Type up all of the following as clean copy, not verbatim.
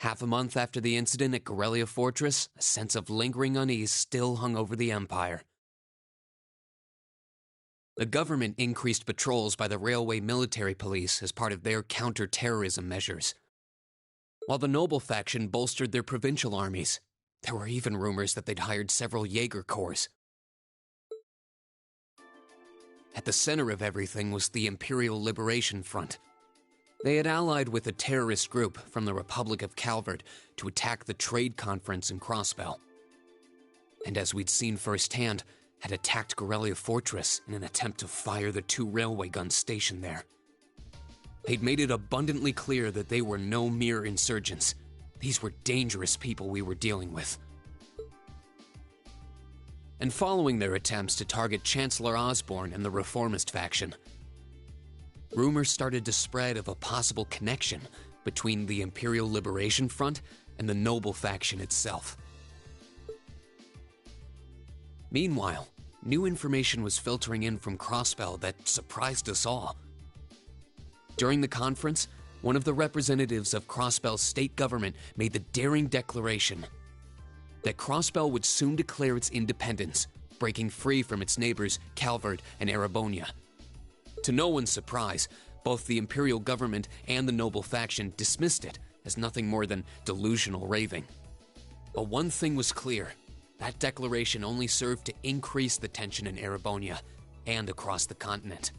Half a month after the incident at Corellia Fortress, a sense of lingering unease still hung over the Empire. The government increased patrols by the railway military police as part of their counter-terrorism measures, while the noble faction bolstered their provincial armies. There were even rumors that they'd hired several Jaeger corps. At the center of everything was the Imperial Liberation Front. They had allied with a terrorist group from the Republic of Calvert to attack the trade conference in Crossbell. And as we'd seen firsthand, had attacked Corellia Fortress in an attempt to fire the 2 railway guns stationed there. They'd made it abundantly clear that they were no mere insurgents. These were dangerous people we were dealing with. And following their attempts to target Chancellor Osborne and the Reformist faction, rumors started to spread of a possible connection between the Imperial Liberation Front and the noble faction itself. Meanwhile, new information was filtering in from Crossbell that surprised us all. During the conference, one of the representatives of Crossbell's state government made the daring declaration that Crossbell would soon declare its independence, breaking free from its neighbors Calvert and Erebonia. To no one's surprise, both the Imperial government and the noble faction dismissed it as nothing more than delusional raving. But one thing was clear: that declaration only served to increase the tension in Erebonia and across the continent.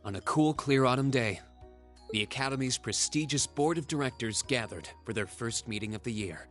On a cool, clear autumn day, the Academy's prestigious board of directors gathered for their first meeting of the year.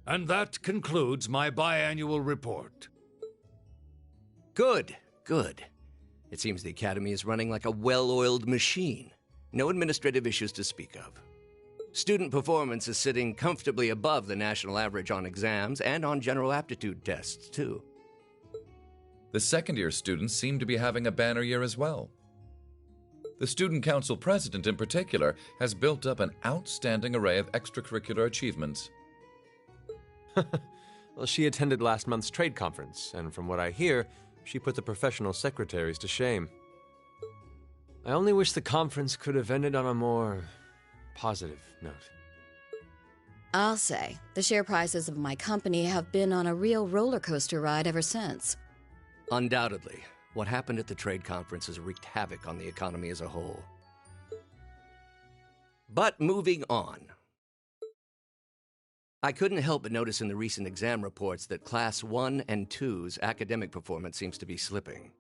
And that concludes my biannual report. Good, good. It seems the Academy is running like a well-oiled machine. No administrative issues to speak of. Student performance is sitting comfortably above the national average on exams and on general aptitude tests, too. The second-year students seem to be having a banner year as well. The Student Council president, in particular, has built up an outstanding array of extracurricular achievements. Well, she attended last month's trade conference, and from what I hear, she put the professional secretaries to shame. I only wish the conference could have ended on a more positive note. I'll say, the share prices of my company have been on a real roller coaster ride ever since. Undoubtedly, what happened at the trade conference has wreaked havoc on the economy as a whole. But moving on. I couldn't help but notice in the recent exam reports that Class 1 and 2's academic performance seems to be slipping.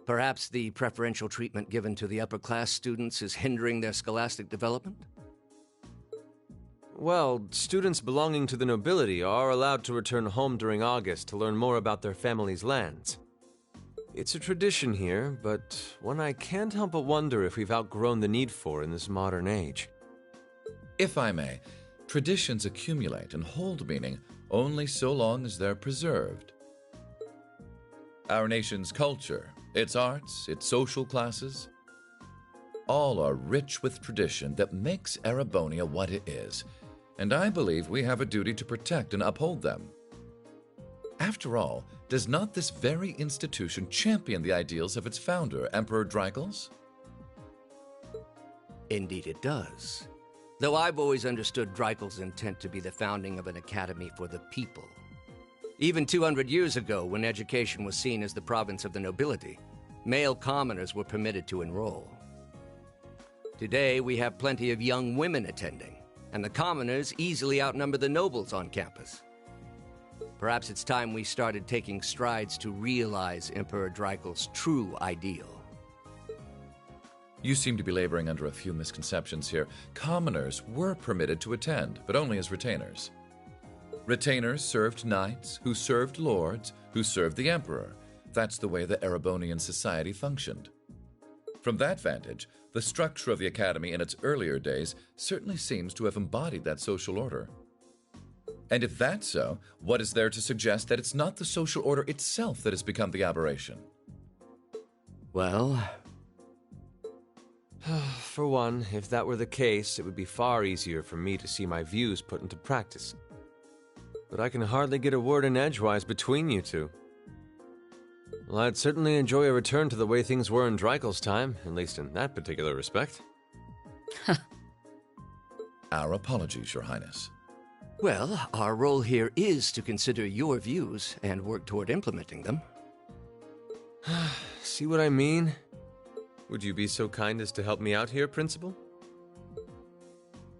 Perhaps the preferential treatment given to the upper-class students is hindering their scholastic development? Well, students belonging to the nobility are allowed to return home during August to learn more about their family's lands. It's a tradition here, but one I can't help but wonder if we've outgrown the need for in this modern age. If I may, traditions accumulate and hold meaning only so long as they're preserved. Our nation's culture, its arts, its social classes, all are rich with tradition that makes Erebonia what it is, and I believe we have a duty to protect and uphold them. After all, does not this very institution champion the ideals of its founder, Emperor Drygles? Indeed it does. Though I've always understood Drygles' intent to be the founding of an academy for the people. Even 200 years ago, when education was seen as the province of the nobility, Male commoners were permitted to enroll. Today, we have plenty of young women attending, and the commoners easily outnumber the nobles on campus. Perhaps it's time we started taking strides to realize Emperor Dreikel's true ideal. You seem to be laboring under a few misconceptions here. Commoners were permitted to attend, but only as retainers. Retainers served knights, who served lords, who served the emperor. That's the way the Erebonian society functioned. From that vantage, the structure of the academy in its earlier days certainly seems to have embodied that social order. And if that's so, what is there to suggest that it's not the social order itself that has become the aberration? Well, For one, if that were the case, it would be far easier for me to see my views put into practice. But I can hardly get a word in edgewise between you two. Well, I'd certainly enjoy a return to the way things were in Dreikel's time, at least in that particular respect. Our apologies, Your Highness. well, our role here is to consider your views and work toward implementing them. See what I mean? Would you be so kind as to help me out here, Principal?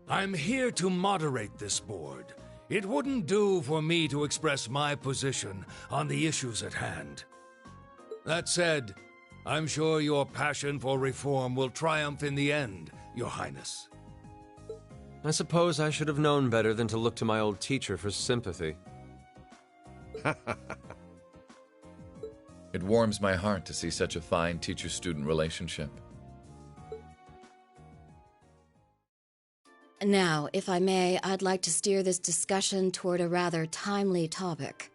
I'm here to moderate this board. It wouldn't do for me to express my position on the issues at hand. That said, I'm sure your passion for reform will triumph in the end, Your Highness. I suppose I should have known better than to look to my old teacher for sympathy. It warms my heart to see such a fine teacher-student relationship. Now, if I may, I'd like to steer this discussion toward a rather timely topic.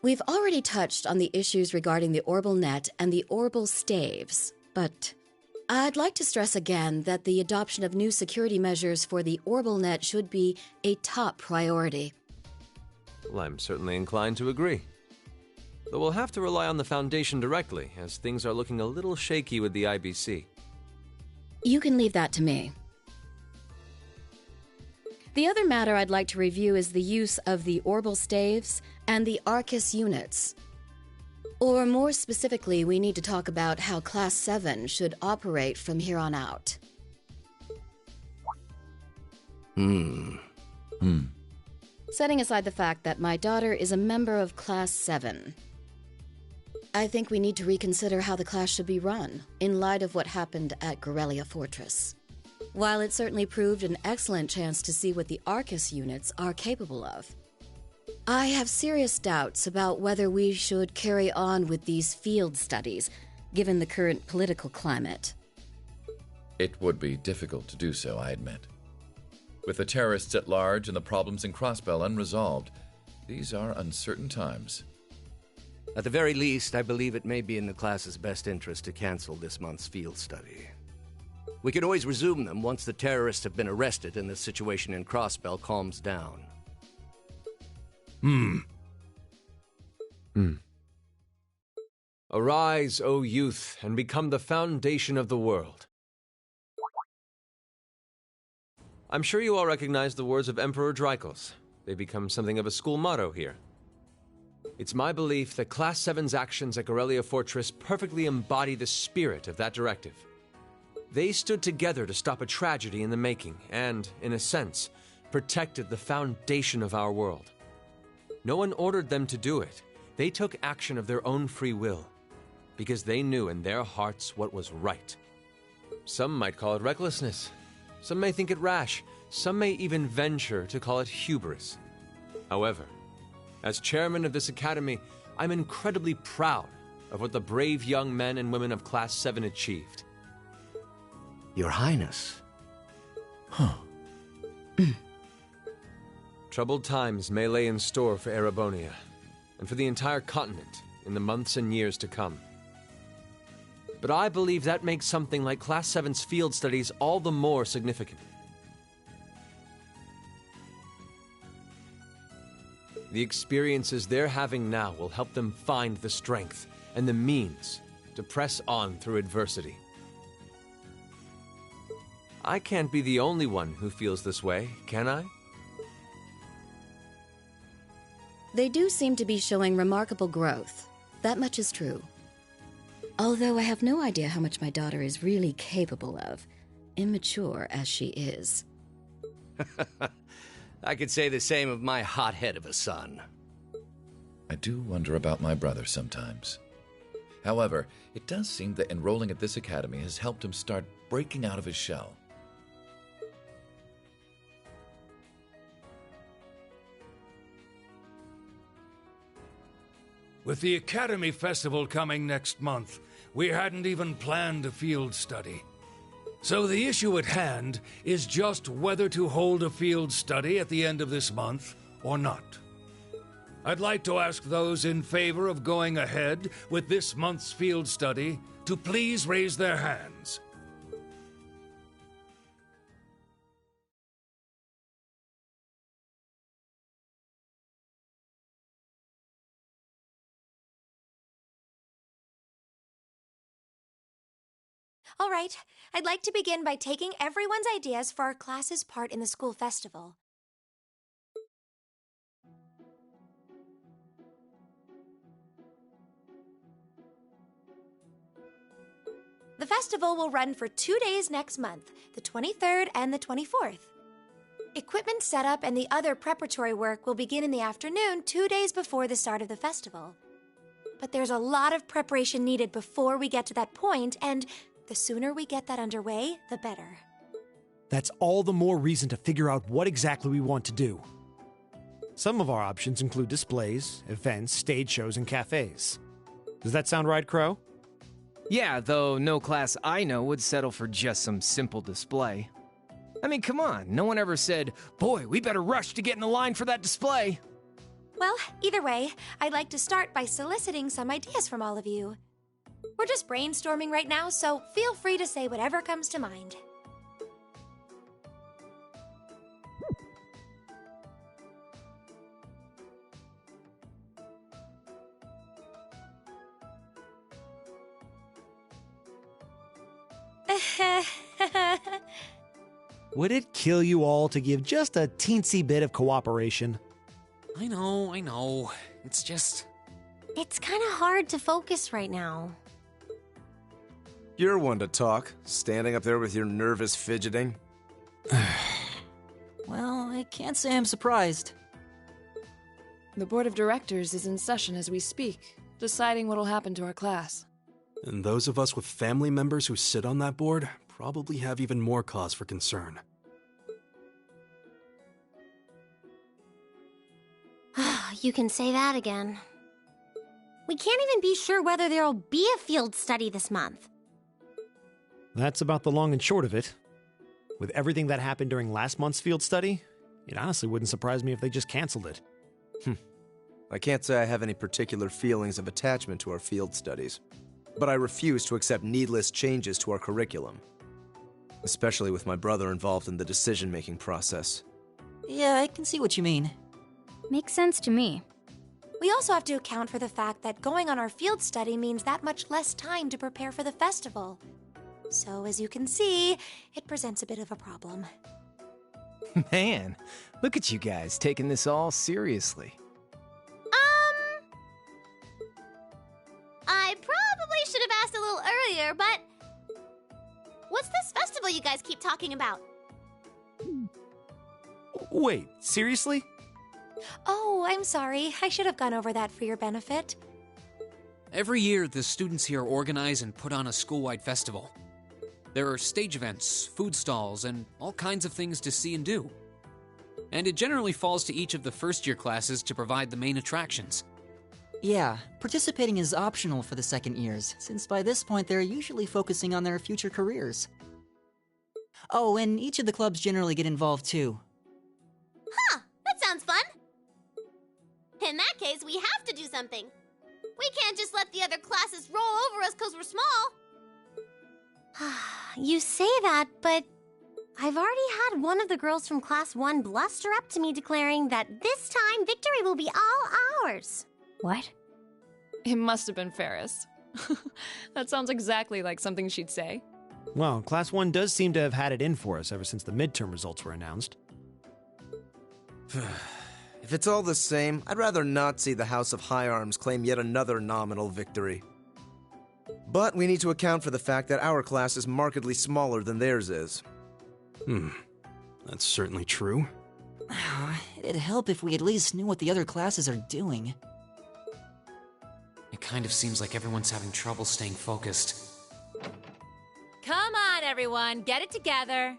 We've already touched on the issues regarding the Orbal Net and the Orbal Staves, but I'd like to stress again that the adoption of new security measures for the Orbal Net should be a top priority. Well, I'm certainly inclined to agree. Though we'll have to rely on the Foundation directly, as things are looking a little shaky with the IBC. You can leave that to me. The other matter I'd like to review is the use of the Orbal Staves and the Arcus units. Or more specifically, we need to talk about how Class 7 should operate from here on out. Setting aside the fact that my daughter is a member of Class 7, I think we need to reconsider how the class should be run, in light of what happened at Gorelia Fortress. While it certainly proved an excellent chance to see what the Arcus units are capable of, I have serious doubts about whether we should carry on with these field studies, given the current political climate. It would be difficult to do so, I admit. With the terrorists at large and the problems in Crossbell unresolved, these are uncertain times. At the very least, I believe it may be in the class's best interest to cancel this month's field study. We can always resume them once the terrorists have been arrested and the situation in Crossbell calms down. Arise, O youth, and become the foundation of the world. I'm sure you all recognize the words of Emperor Dreikel's. They become something of a school motto here. It's my belief that Class 7's actions at Gorelia Fortress perfectly embody the spirit of that directive. They stood together to stop a tragedy in the making and, in a sense, protected the foundation of our world. No one ordered them to do it. They took action of their own free will, because they knew in their hearts what was right. Some might call it recklessness. Some may think it rash. Some may even venture to call it hubris. However, as chairman of this academy, I'm incredibly proud of what the brave young men and women of Class 7 achieved. Your Highness. Troubled times may lay in store for Erebonia, and for the entire continent in the months and years to come. But I believe that makes something like Class 7's field studies all the more significant. The experiences they're having now will help them find the strength and the means to press on through adversity. I can't be the only one who feels this way, can I? They do seem to be showing remarkable growth. That much is true. Although I have no idea how much my daughter is really capable of, immature as she is. I could say the same of my hothead of a son. I do wonder about my brother sometimes. However, it does seem that enrolling at this academy has helped him start breaking out of his shell. With the Academy Festival coming next month, we hadn't even planned a field study. So the issue at hand is just whether to hold a field study at the end of this month or not. I'd like to ask those in favor of going ahead with this month's field study to please raise their hands. All right, I'd like to begin by taking everyone's ideas for our class's part in the school festival. The festival will run for 2 days next month, the 23rd and the 24th. Equipment setup and the other preparatory work will begin in the afternoon 2 days before the start of the festival. But there's a lot of preparation needed before we get to that point, and the sooner we get that underway, the better. That's all the more reason to figure out what exactly we want to do. Some of our options include displays, events, stage shows, and cafes. Does that sound right, Crow? Yeah, though no class I know would settle for just some simple display. I mean, come on, no one ever said, "Boy, we better rush to get in the line for that display." Well, either way, I'd like to start by soliciting some ideas from all of you. We're just brainstorming right now, so feel free to say whatever comes to mind. Would it kill you all to give just a teensy bit of cooperation? I know. It's just... It's kind of hard to focus right now. You're one to talk, standing up there with your nervous fidgeting. Well, I can't say I'm surprised. The board of directors is in session as we speak, deciding what'll happen to our class. And those of us with family members who sit on that board probably have even more cause for concern. You can say that again. We can't even be sure whether there'll be a field study this month. That's about the long and short of it. With everything that happened during last month's field study, it honestly wouldn't surprise me if they just canceled it. I can't say I have any particular feelings of attachment to our field studies, but I refuse to accept needless changes to our curriculum, especially with my brother involved in the decision-making process. Yeah, I can see what you mean. Makes sense to me. We also have to account for the fact that going on our field study means that much less time to prepare for the festival. So, as you can see, it presents a bit of a problem. Man, look at you guys taking this all seriously. I probably should have asked a little earlier, but... What's this festival you guys keep talking about? Wait, seriously? Oh, I'm sorry. I should have gone over that for your benefit. Every year, the students here organize and put on a school-wide festival. There are stage events, food stalls, and all kinds of things to see and do. And it generally falls to each of the first-year classes to provide the main attractions. Yeah, participating is optional for the second years, since by this point they're usually focusing on their future careers. Oh, and each of the clubs generally get involved too. Huh, that sounds fun. In that case, we have to do something. We can't just let the other classes roll over us because we're small. You say that, but I've already had one of the girls from Class 1 bluster up to me declaring that this time victory will be all ours. What? It must have been Ferris. That sounds exactly like something she'd say. Well, Class 1 does seem to have had it in for us ever since the midterm results were announced. If it's all the same, I'd rather not see the House of High Arms claim yet another nominal victory. But we need to account for the fact that our class is markedly smaller than theirs is. That's certainly true. It'd help if we at least knew what the other classes are doing. It kind of seems like everyone's having trouble staying focused. Come on, everyone, get it together.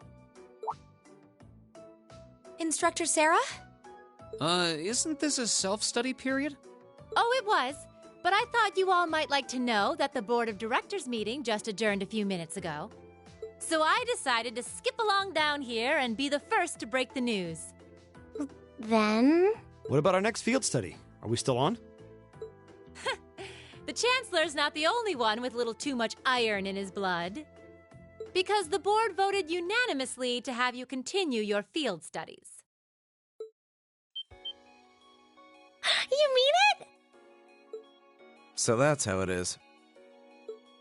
Instructor Sarah? Isn't this a self-study period? Oh, it was. But I thought you all might like to know that the Board of Directors meeting just adjourned a few minutes ago. So I decided to skip along down here and be the first to break the news. Then? What about our next field study? Are we still on? The Chancellor's not the only one with a little too much iron in his blood. Because the board voted unanimously to have you continue your field studies. You mean it? So that's how it is.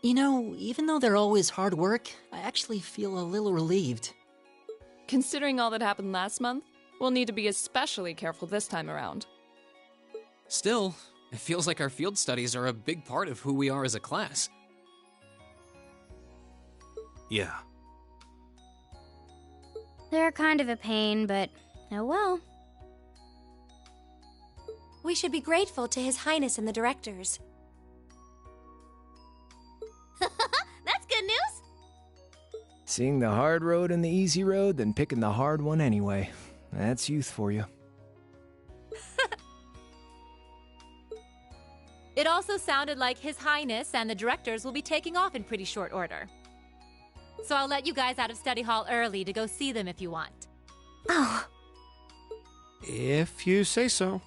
You know, even though they're always hard work, I actually feel a little relieved. Considering all that happened last month, we'll need to be especially careful this time around. Still, it feels like our field studies are a big part of who we are as a class. Yeah. They're kind of a pain, but oh well. We should be grateful to His Highness and the directors. That's good news. Seeing the hard road and the easy road, then picking the hard one anyway. That's youth for you. It also sounded like His Highness and the directors will be taking off in pretty short order. So I'll let you guys out of study hall early to go see them if you want. Oh. If you say so.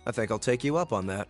I think I'll take you up on that.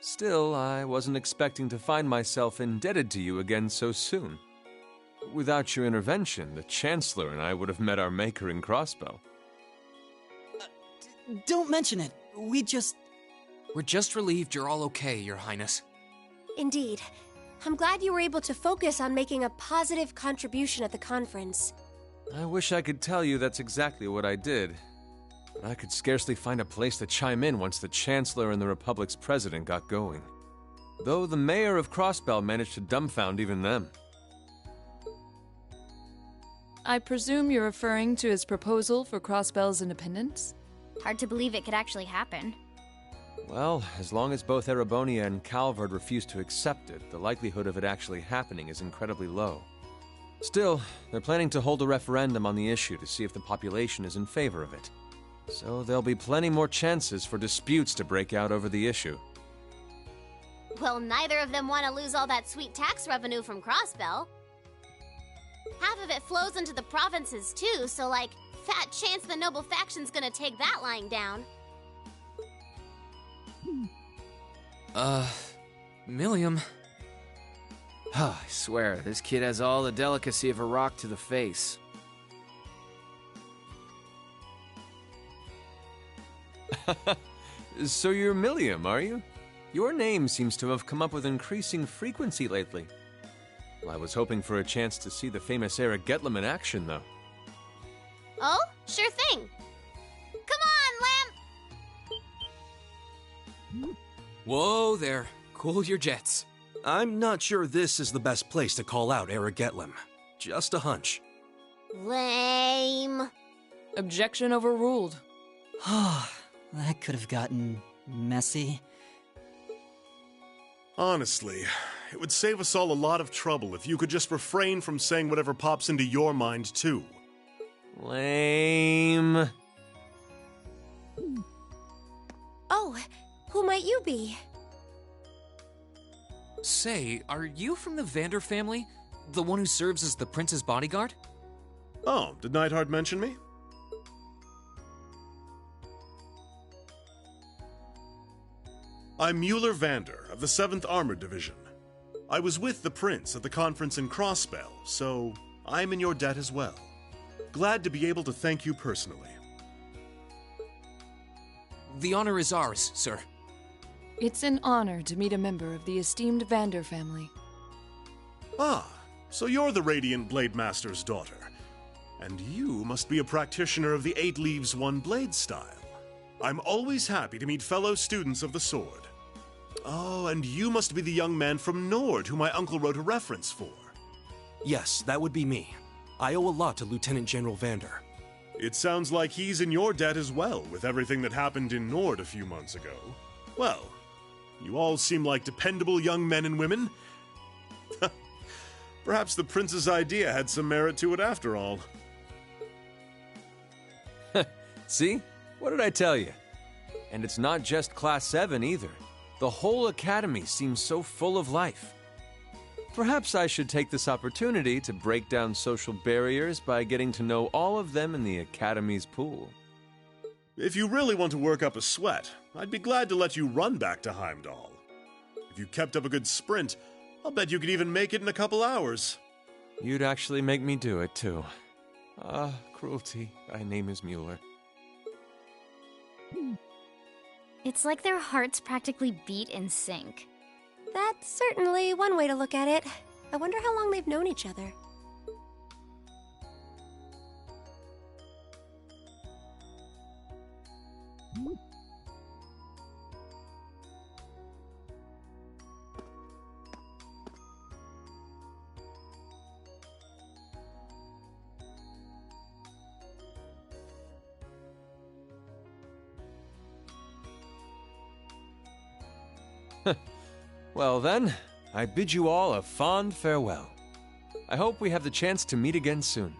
Still, I wasn't expecting to find myself indebted to you again so soon. Without your intervention, the Chancellor and I would have met our maker in Crossbow. Don't mention it. We just... We're just relieved you're all okay, Your Highness. Indeed. I'm glad you were able to focus on making a positive contribution at the conference. I wish I could tell you that's exactly what I did. But I could scarcely find a place to chime in once the Chancellor and the Republic's President got going. Though the Mayor of Crossbell managed to dumbfound even them. I presume you're referring to his proposal for Crossbell's independence? Hard to believe it could actually happen. Well, as long as both Erebonia and Calvard refuse to accept it, the likelihood of it actually happening is incredibly low. Still, they're planning to hold a referendum on the issue to see if the population is in favor of it. So there'll be plenty more chances for disputes to break out over the issue. Well, neither of them want to lose all that sweet tax revenue from Crossbell. Half of it flows into the provinces too, so fat chance the noble faction's gonna take that lying down. Milliam. I swear, this kid has all the delicacy of a rock to the face. So you're Milliam, are you? Your name seems to have come up with increasing frequency lately. Well, I was hoping for a chance to see the famous Eric Getlem in action, though. Oh, sure thing. Come on, Lamp! Whoa there. Cool your jets. I'm not sure this is the best place to call out Eric Getlem. Just a hunch. Lame. Objection overruled. That could have gotten messy. Honestly, it would save us all a lot of trouble if you could just refrain from saying whatever pops into your mind, too. Lame. Oh, who might you be? Say, are you from the Vander family? The one who serves as the prince's bodyguard? Oh, did Neidhart mention me? I'm Mueller Vander of the 7th Armored Division. I was with the prince at the conference in Crossbell, so I'm in your debt as well. Glad to be able to thank you personally. The honor is ours, sir. It's an honor to meet a member of the esteemed Vander family. Ah, so you're the Radiant Blade Master's daughter. And you must be a practitioner of the 8 Leaves 1 Blade style. I'm always happy to meet fellow students of the sword. Oh, and you must be the young man from Nord who my uncle wrote a reference for. Yes, that would be me. I owe a lot to Lieutenant General Vander. It sounds like he's in your debt as well, with everything that happened in Nord a few months ago. Well, you all seem like dependable young men and women. Perhaps the prince's idea had some merit to it after all. See? What did I tell you? And it's not just Class 7 either. The whole academy seems so full of life. Perhaps I should take this opportunity to break down social barriers by getting to know all of them in the academy's pool. If you really want to work up a sweat, I'd be glad to let you run back to Heimdall. If you kept up a good sprint, I'll bet you could even make it in a couple hours. You'd actually make me do it, too. Ah, cruelty. Thy name is Mueller. It's like their hearts practically beat in sync. That's certainly one way to look at it. I wonder how long they've known each other. Well then, I bid you all a fond farewell. I hope we have the chance to meet again soon.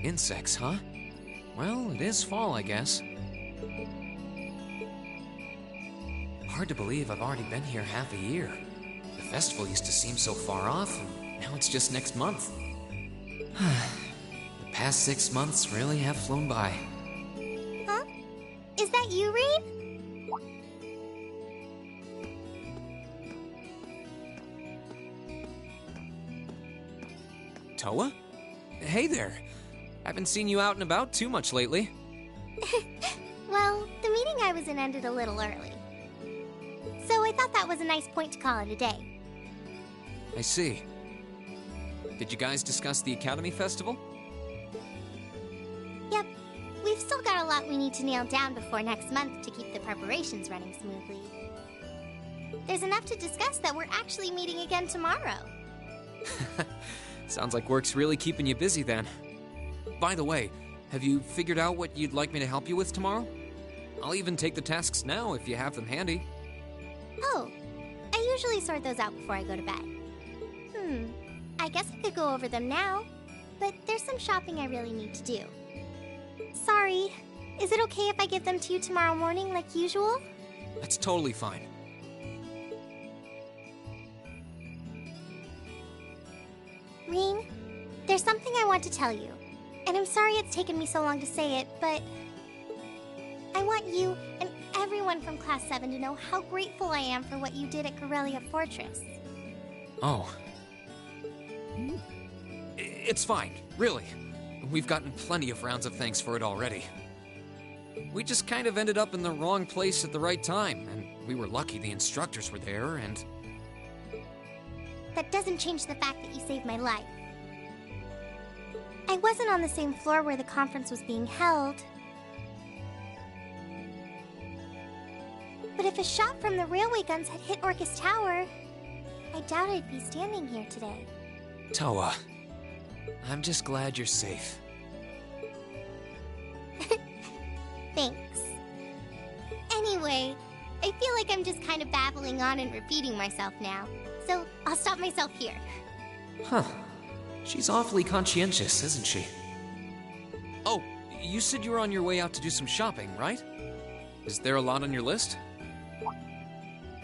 Insects, huh? Well, it is fall, I guess. Hard to believe I've already been here half a year. The festival used to seem so far off, and now it's just next month. The past 6 months really have flown by. Huh? Is that you, Reed? Toa? Hey there. Haven't seen you out and about too much lately. Well, the meeting I was in ended a little early. So I thought that was a nice point to call it a day. I see. Did you guys discuss the Academy Festival? Yep. We've still got a lot we need to nail down before next month to keep the preparations running smoothly. There's enough to discuss that we're actually meeting again tomorrow. Sounds like work's really keeping you busy then. By the way, have you figured out what you'd like me to help you with tomorrow? I'll even take the tasks now if you have them handy. Oh, I usually sort those out before I go to bed. I guess I could go over them now, but there's some shopping I really need to do. Sorry, is it okay if I give them to you tomorrow morning like usual? That's totally fine. Rean, there's something I want to tell you, and I'm sorry it's taken me so long to say it, but I want you and everyone from Class 7 to know how grateful I am for what you did at Corellia Fortress. Oh. It's fine, really. We've gotten plenty of rounds of thanks for it already. We just kind of ended up in the wrong place at the right time, and we were lucky the instructors were there, and... That doesn't change the fact that you saved my life. I wasn't on the same floor where the conference was being held. But if a shot from the railway guns had hit Orcus Tower, I doubt I'd be standing here today. Toa, I'm just glad you're safe. Thanks. Anyway, I feel like I'm just kind of babbling on and repeating myself now, so I'll stop myself here. Huh. She's awfully conscientious, isn't she? Oh, you said you were on your way out to do some shopping, right? Is there a lot on your list?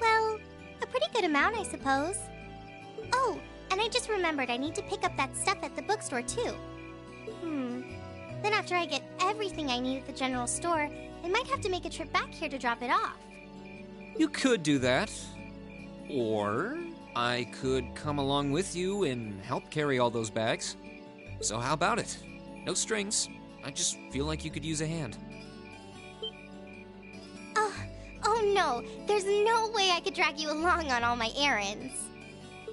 Well, a pretty good amount, I suppose. Oh, and I just remembered I need to pick up that stuff at the bookstore, too. Then after I get everything I need at the general store, I might have to make a trip back here to drop it off. You could do that. Or I could come along with you and help carry all those bags. So how about it? No strings. I just feel like you could use a hand. Oh no, there's no way I could drag you along on all my errands.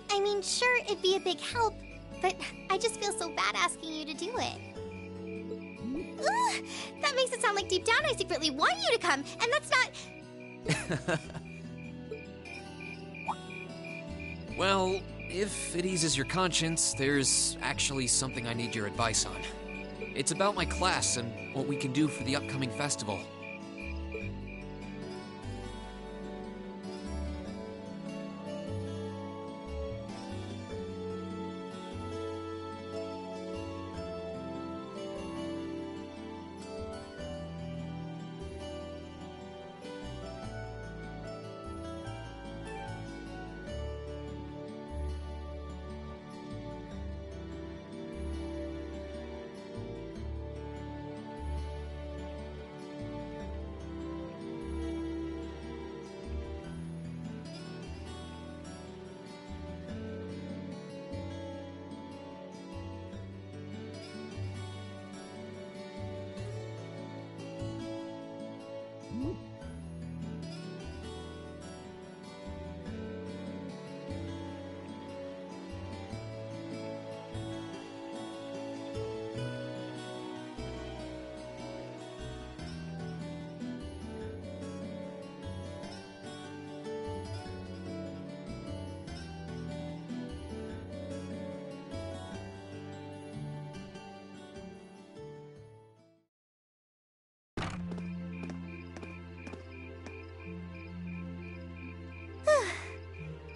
I mean, sure, it'd be a big help, but I just feel so bad asking you to do it. Ugh, that makes it sound like deep down I secretly want you to come, and that's not... Well, if it eases your conscience, there's actually something I need your advice on. It's about my class and what we can do for the upcoming festival.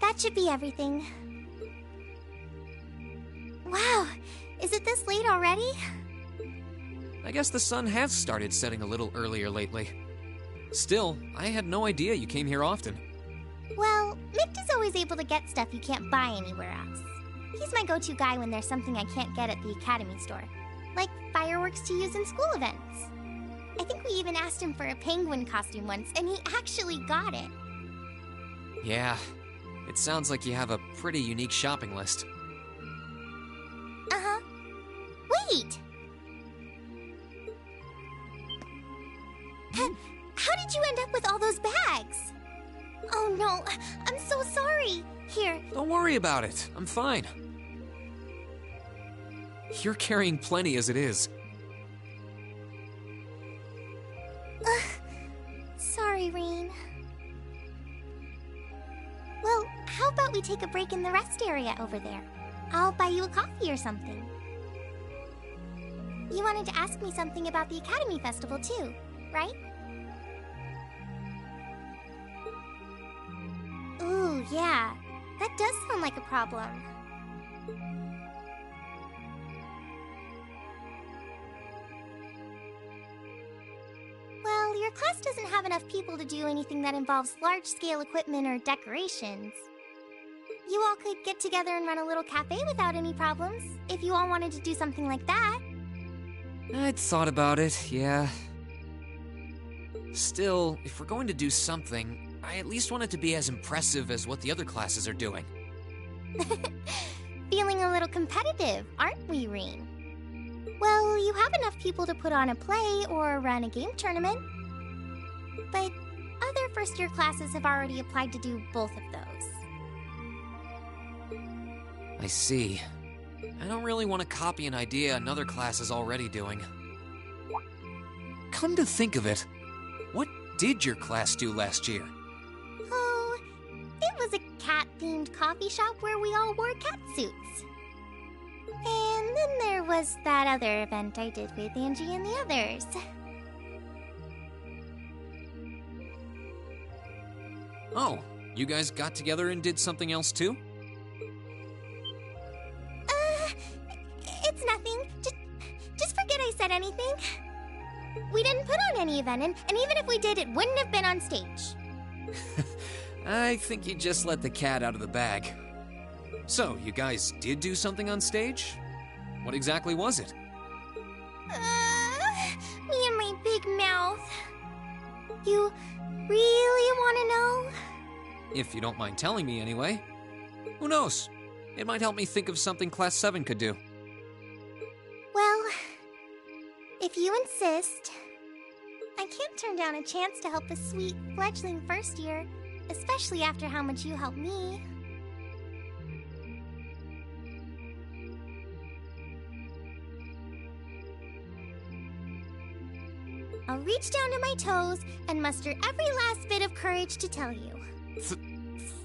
That should be everything. Wow, is it this late already? I guess the sun has started setting a little earlier lately. Still, I had no idea you came here often. Well, Mick is always able to get stuff you can't buy anywhere else. He's my go-to guy when there's something I can't get at the Academy store, like fireworks to use in school events. I think we even asked him for a penguin costume once, and he actually got it. Yeah, it sounds like you have a pretty unique shopping list. Uh-huh. Wait! How did you end up with all those bags? Oh no, I'm so sorry. Here. Don't worry about it. I'm fine. You're carrying plenty as it is. Sorry, Reen. Well, how about we take a break in the rest area over there? I'll buy you a coffee or something. You wanted to ask me something about the Academy Festival too, right? Ooh, yeah. That does sound like a problem. Well, your class doesn't have enough people to do anything that involves large-scale equipment or decorations. You all could get together and run a little cafe without any problems, if you all wanted to do something like that. I'd thought about it, yeah. Still, if we're going to do something, I at least want it to be as impressive as what the other classes are doing. Feeling a little competitive, aren't we, Reen? Well, you have enough people to put on a play or run a game tournament. But other first-year classes have already applied to do both of those. I see. I don't really want to copy an idea another class is already doing. Come to think of it, what did your class do last year? Oh, it was a cat-themed coffee shop where we all wore cat suits. And then there was that other event I did with Angie and the others. Oh, you guys got together and did something else too? It's nothing. Just forget I said anything. We didn't put on any event, and even if we did, it wouldn't have been on stage. I think you just let the cat out of the bag. So, you guys did do something on stage? What exactly was it? Me and my big mouth. You really want to know? If you don't mind telling me anyway. Who knows? It might help me think of something Class 7 could do. Well, if you insist, I can't turn down a chance to help a sweet, fledgling first year, especially after how much you helped me. I'll reach down to my toes and muster every last bit of courage to tell you.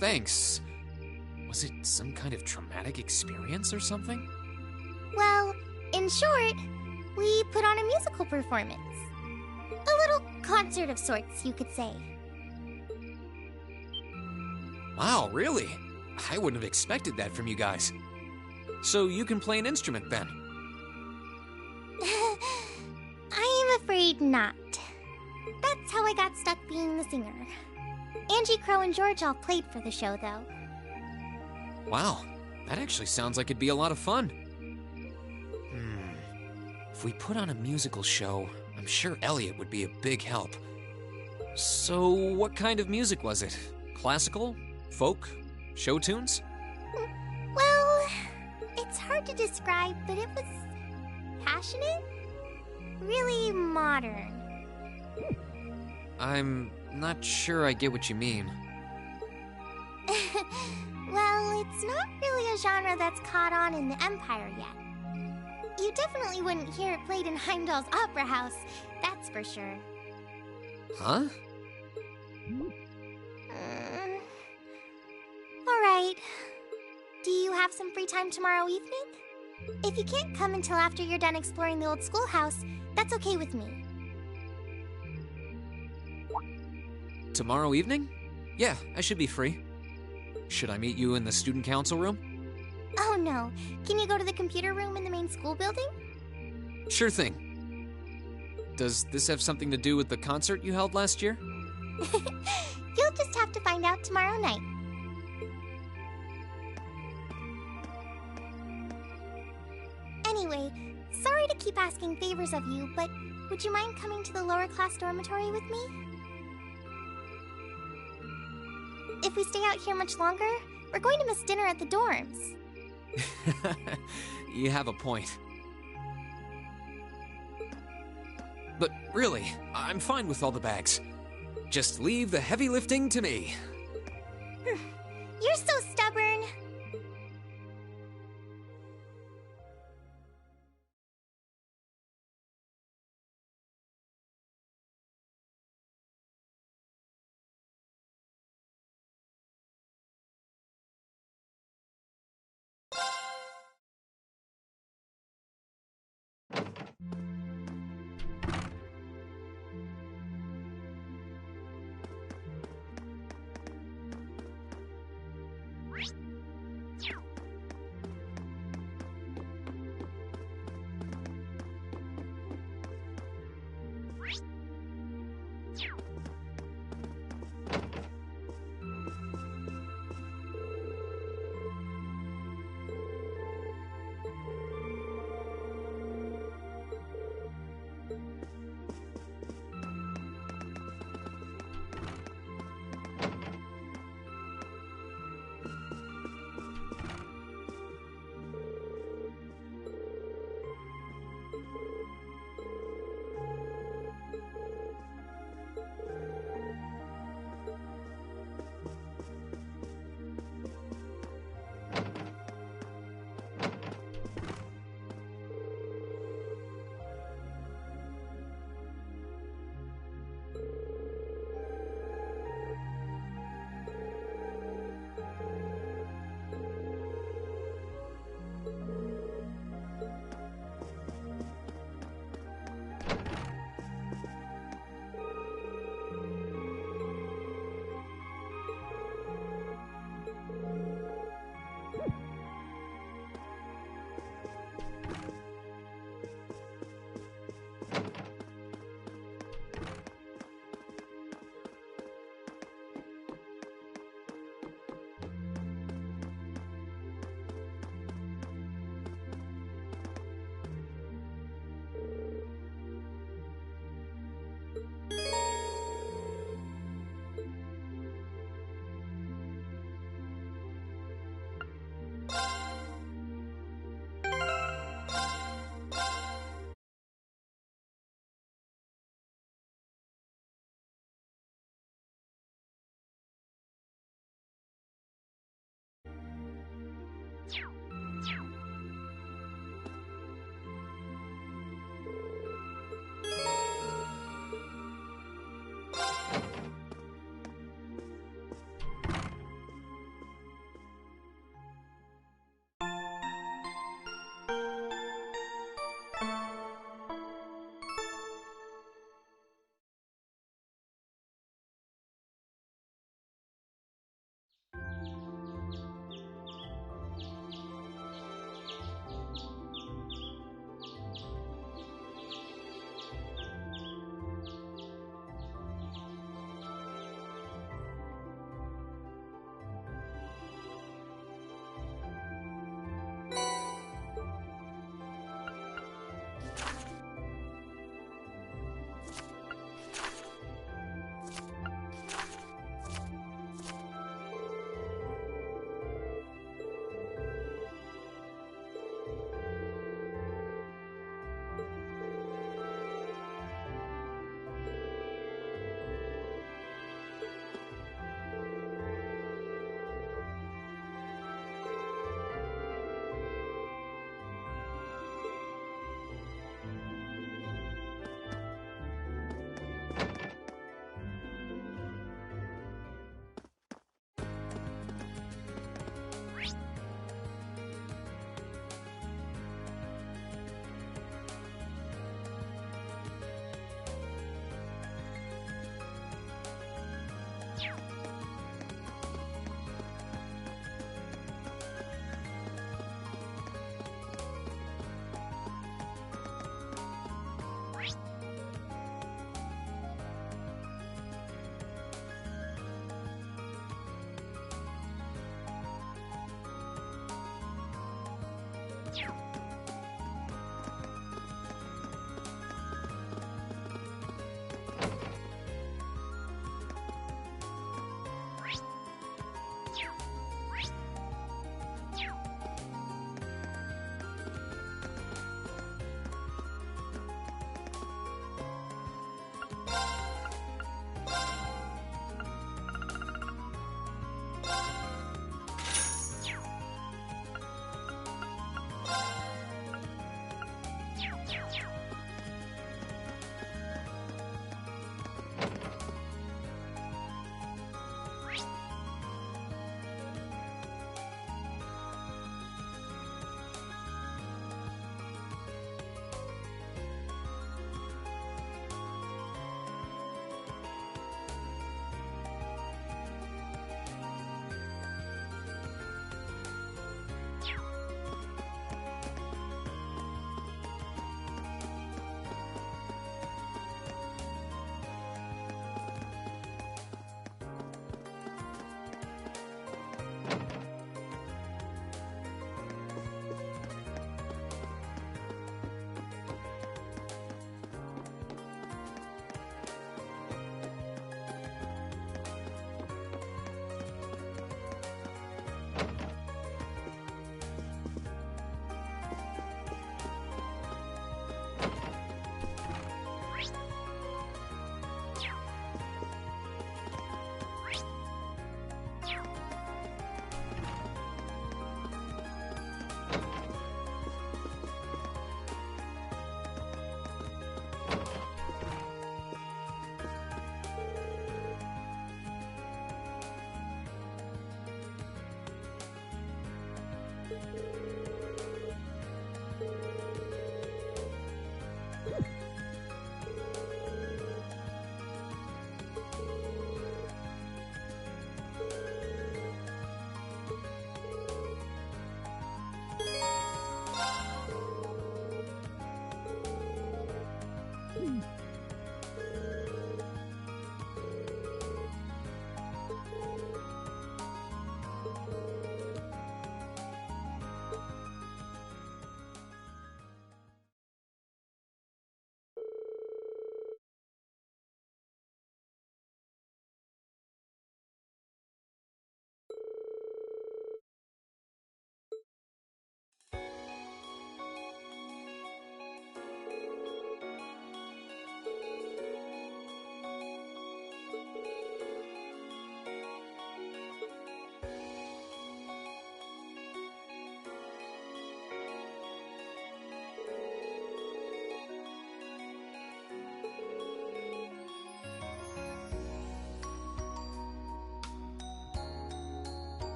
Thanks. Was it some kind of traumatic experience or something? Well, in short, we put on a musical performance. A little concert of sorts, you could say. Wow, really? I wouldn't have expected that from you guys. So you can play an instrument then? I am afraid not. That's how I got stuck being the singer. Angie, Crow, and George all played for the show, though. Wow, that actually sounds like it'd be a lot of fun. If we put on a musical show, I'm sure Elliot would be a big help. So, what kind of music was it? Classical? Folk? Show tunes? Well, it's hard to describe, but it was passionate. Really modern. I'm not sure I get what you mean. Well, it's not really a genre that's caught on in the Empire yet. You definitely wouldn't hear it played in Heimdall's Opera House, that's for sure. Huh? Alright. Do you have some free time tomorrow evening? If you can't come until after you're done exploring the old schoolhouse, that's okay with me. Tomorrow evening? Yeah, I should be free. Should I meet you in the student council room? Oh no. Can you go to the computer room in the main school building? Sure thing. Does this have something to do with the concert you held last year? You'll just have to find out tomorrow night. Anyway, sorry to keep asking favors of you, but would you mind coming to the lower class dormitory with me? If we stay out here much longer, we're going to miss dinner at the dorms. You have a point. But really, I'm fine with all the bags. Just leave the heavy lifting to me. You're so stubborn.